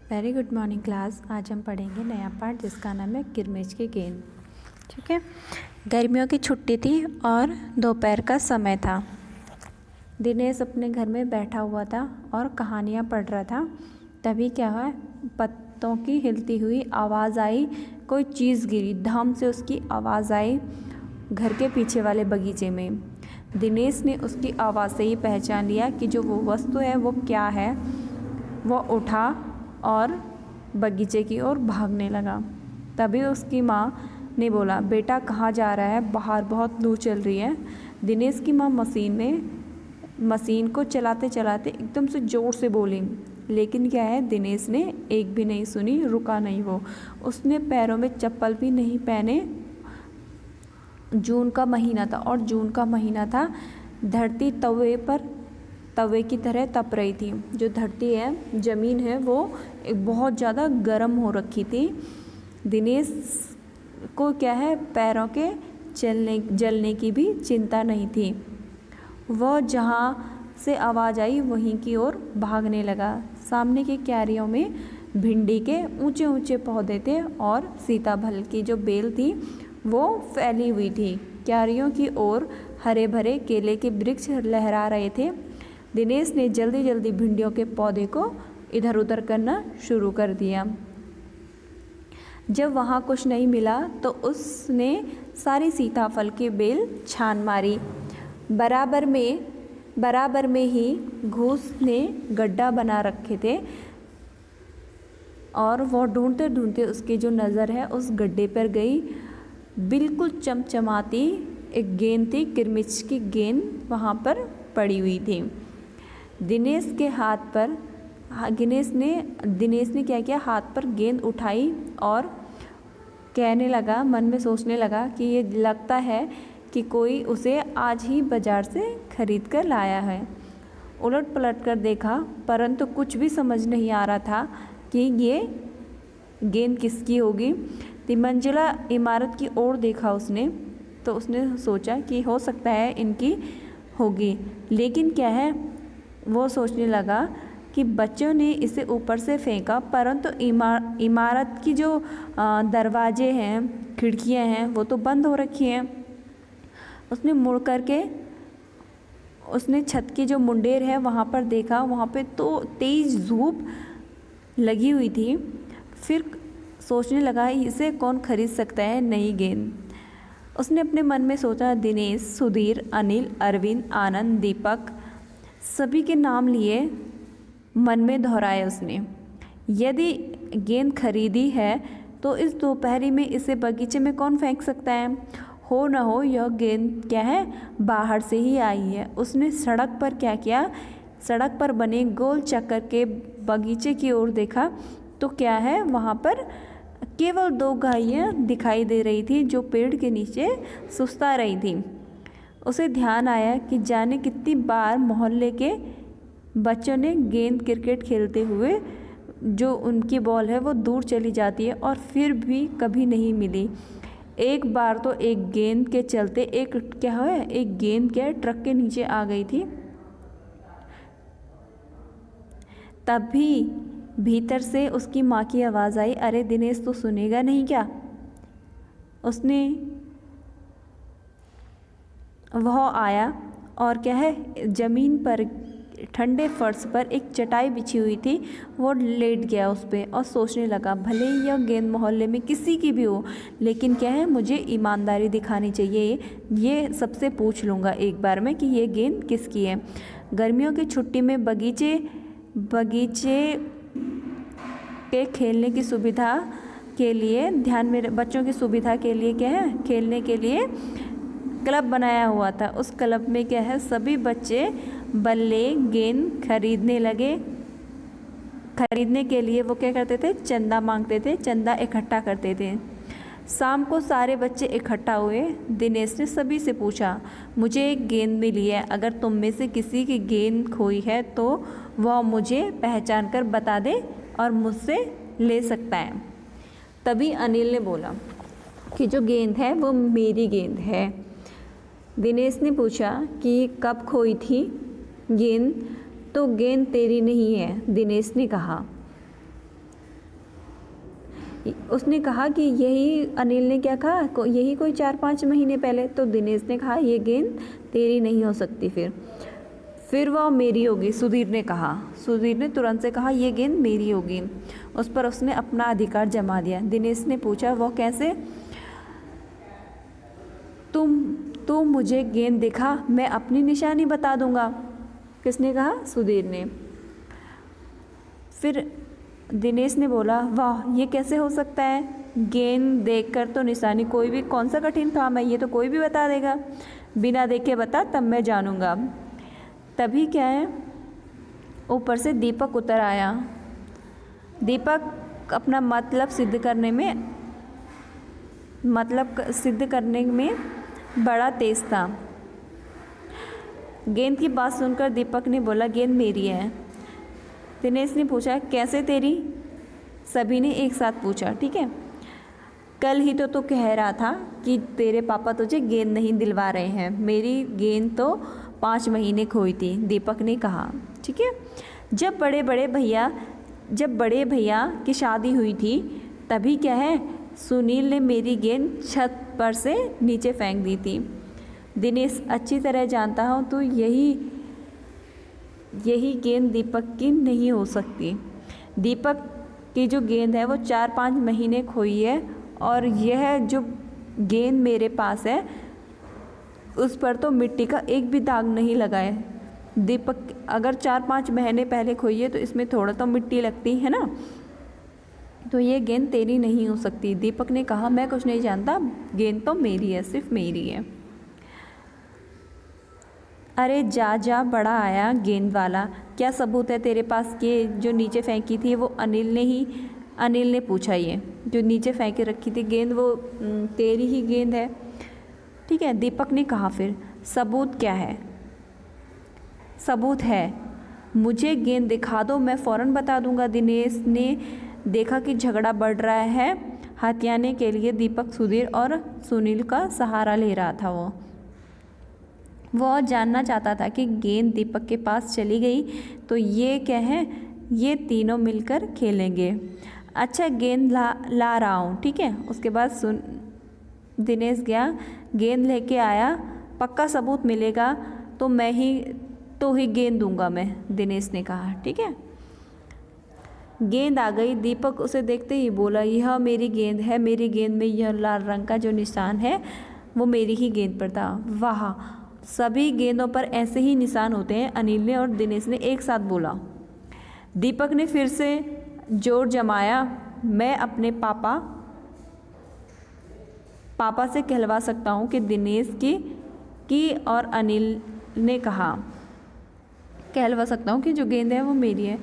Very good morning class. आज हम पढ़ेंगे नया पाठ जिसका नाम है किरमिच की गेंद। ठीक है। गर्मियों की छुट्टी थी और दोपहर का समय था। दिनेश अपने घर में बैठा हुआ था और कहानियाँ पढ़ रहा था। तभी क्या हुआ, पत्तों की हिलती हुई आवाज़ आई। कोई चीज़ गिरी, धम से उसकी आवाज़ आई घर के पीछे वाले बगीचे में। दिनेश ने उसकी आवाज़ से ही पहचान लिया कि जो वो वस्तु है वो क्या है। वो उठा और बगीचे की ओर भागने लगा। तभी उसकी माँ ने बोला, बेटा कहाँ जा रहा है, बाहर बहुत लू चल रही है। दिनेश की माँ मशीन को चलाते चलाते एकदम से ज़ोर से बोली, लेकिन क्या है, दिनेश ने एक भी नहीं सुनी, रुका नहीं वो। उसने पैरों में चप्पल भी नहीं पहने। जून का महीना था और जून का महीना था। धरती तवे की तरह तप रही थी। जो धरती है, ज़मीन है, वो एक बहुत ज़्यादा गर्म हो रखी थी। दिनेश को क्या है, पैरों के जलने की भी चिंता नहीं थी। वह जहाँ से आवाज़ आई वहीं की ओर भागने लगा। सामने की क्यारियों में भिंडी के ऊंचे ऊंचे पौधे थे और सीताफल की जो बेल थी वो फैली हुई थी। क्यारियों की ओर हरे भरे केले के वृक्ष लहरा रहे थे। दिनेश ने जल्दी जल्दी भिंडियों के पौधे को इधर उधर करना शुरू कर दिया। जब वहाँ कुछ नहीं मिला तो उसने सारी सीताफल की बेल छान मारी। बराबर में ही घूस ने गड्ढा बना रखे थे और वो ढूंढते ढूंढते उसकी जो नज़र है उस गड्ढे पर गई। बिल्कुल चमचमाती एक गेंद थी, किरमिच की गेंद वहाँ पर पड़ी हुई थी। दिनेश ने क्या किया, हाथ पर गेंद उठाई और कहने लगा, मन में सोचने लगा कि ये लगता है कि कोई उसे आज ही बाजार से खरीद कर लाया है। उलट पलट कर देखा, परंतु कुछ भी समझ नहीं आ रहा था कि ये गेंद किसकी होगी। तिमंजिला इमारत की ओर देखा उसने, तो उसने सोचा कि हो सकता है इनकी होगी। लेकिन क्या है, वो सोचने लगा कि बच्चों ने इसे ऊपर से फेंका, परंतु इमारत की जो दरवाजे हैं, खिड़कियां हैं, वो तो बंद हो रखी हैं। उसने मुड़ करके उसने छत की जो मुंडेर है वहाँ पर देखा, वहाँ पे तो तेज धूप लगी हुई थी। फिर सोचने लगा, इसे कौन खरीद सकता है नई गेंद। उसने अपने मन में सोचा, दिनेश, सुधीर, अनिल, अरविंद, आनंद, दीपक, सभी के नाम लिए मन में दोहराए उसने। यदि गेंद खरीदी है तो इस दोपहरी में इसे बगीचे में कौन फेंक सकता है। हो न हो यह गेंद क्या है, बाहर से ही आई है। उसने सड़क पर क्या किया, सड़क पर बने गोल चक्कर के बगीचे की ओर देखा तो क्या है, वहाँ पर केवल 2 गायें दिखाई दे रही थी जो पेड़ के नीचे सुस्ता रही थी। उसे ध्यान आया कि जाने कितनी बार मोहल्ले के बच्चों ने गेंद क्रिकेट खेलते हुए जो उनकी बॉल है वो दूर चली जाती है और फिर भी कभी नहीं मिली। एक बार तो एक गेंद के चलते एक गेंद क्या ट्रक के नीचे आ गई थी। तभी भीतर से उसकी माँ की आवाज़ आई, अरे दिनेश, तो सुनेगा नहीं क्या। वह आया और क्या है, ज़मीन पर ठंडे फर्श पर एक चटाई बिछी हुई थी, वो लेट गया उस पर और सोचने लगा, भले ही यह गेंद मोहल्ले में किसी की भी हो, लेकिन क्या है, मुझे ईमानदारी दिखानी चाहिए। ये सबसे पूछ लूँगा एक बार में कि ये गेंद किसकी है। गर्मियों की छुट्टी में बगीचे के खेलने की सुविधा के लिए बच्चों की सुविधा के लिए क्या है, खेलने के लिए क्लब बनाया हुआ था। उस क्लब में क्या है, सभी बच्चे बल्ले, गेंद खरीदने लगे। खरीदने के लिए वो क्या करते थे, चंदा मांगते थे, चंदा इकट्ठा करते थे। शाम को सारे बच्चे इकट्ठा हुए। दिनेश ने सभी से पूछा, मुझे एक गेंद मिली है, अगर तुम में से किसी की गेंद खोई है तो वह मुझे पहचान कर बता दे और मुझसे ले सकता है। तभी अनिल ने बोला कि जो गेंद है वो मेरी गेंद है। दिनेश ने पूछा कि कब खोई थी गेंद, तो गेंद तेरी नहीं है, दिनेश ने कहा। उसने कहा कि यही, अनिल ने क्या कहा, यही कोई 4-5 महीने पहले। तो दिनेश ने कहा ये गेंद तेरी नहीं हो सकती, फिर वह मेरी होगी, सुधीर ने कहा। सुधीर ने तुरंत से कहा ये गेंद मेरी होगी। उस पर उसने अपना अधिकार जमा दिया। दिनेश ने पूछा वो कैसे? तुम मुझे गेंद दिखा, मैं अपनी निशानी बता दूंगा। किसने कहा? सुधीर ने। फिर दिनेश ने बोला वाह ये कैसे हो सकता है, गेंद देखकर तो निशानी, कोई भी, कौन सा कठिन काम है, ये तो कोई भी बता देगा, बिना देखे बता तब मैं जानूंगा। तभी क्या है, ऊपर से दीपक उतर आया। दीपक अपना मतलब सिद्ध करने में बड़ा तेज था। गेंद की बात सुनकर दीपक ने बोला गेंद मेरी है। दिनेश ने पूछा कैसे तेरी? सभी ने एक साथ पूछा। ठीक है, कल ही तो तू कह रहा था कि तेरे पापा तुझे गेंद नहीं दिलवा रहे हैं, मेरी गेंद तो 5 महीने खोई थी, दीपक ने कहा। ठीक है, जब बड़े भैया की शादी हुई थी तभी क्या है, सुनील ने मेरी गेंद छत पर से नीचे फेंक दी थी। दिनेश अच्छी तरह जानता हूँ तो यही गेंद दीपक की नहीं हो सकती। दीपक की जो गेंद है वो 4-5 महीने खोई है, और यह जो गेंद मेरे पास है उस पर तो मिट्टी का एक भी दाग नहीं लगा है। दीपक अगर 4-5 महीने पहले खोई है तो इसमें थोड़ा तो मिट्टी लगती है ना, तो ये गेंद तेरी नहीं हो सकती। दीपक ने कहा मैं कुछ नहीं जानता, गेंद तो मेरी है, सिर्फ मेरी है। अरे जा बड़ा आया गेंद वाला, क्या सबूत है तेरे पास कि जो नीचे फेंकी थी वो अनिल ने पूछा। ये जो नीचे फेंक के रखी थी गेंद वो तेरी ही गेंद है। ठीक है, दीपक ने कहा फिर सबूत क्या है? सबूत है, मुझे गेंद दिखा दो, मैं फ़ौरन बता दूंगा। दिनेश ने देखा कि झगड़ा बढ़ रहा है, हथियाने के लिए दीपक सुधीर और सुनील का सहारा ले रहा था। वो जानना चाहता था कि गेंद दीपक के पास चली गई तो ये क्या है, ये तीनों मिलकर खेलेंगे। अच्छा गेंद ला रहा हूँ। ठीक है, उसके बाद दिनेश गया, गेंद लेके आया, पक्का सबूत मिलेगा तो ही गेंद दूंगा मैं, दिनेश ने कहा। ठीक है, गेंद आ गई। दीपक उसे देखते ही बोला यह मेरी गेंद है, मेरी गेंद में यह लाल रंग का जो निशान है वो मेरी ही गेंद पर था। वाह, सभी गेंदों पर ऐसे ही निशान होते हैं, अनिल ने और दिनेश ने एक साथ बोला। दीपक ने फिर से जोर जमाया, मैं अपने पापा से कहलवा सकता हूँ कि दिनेश की और अनिल ने कहा कहलवा सकता हूँ कि जो गेंद है वो मेरी है।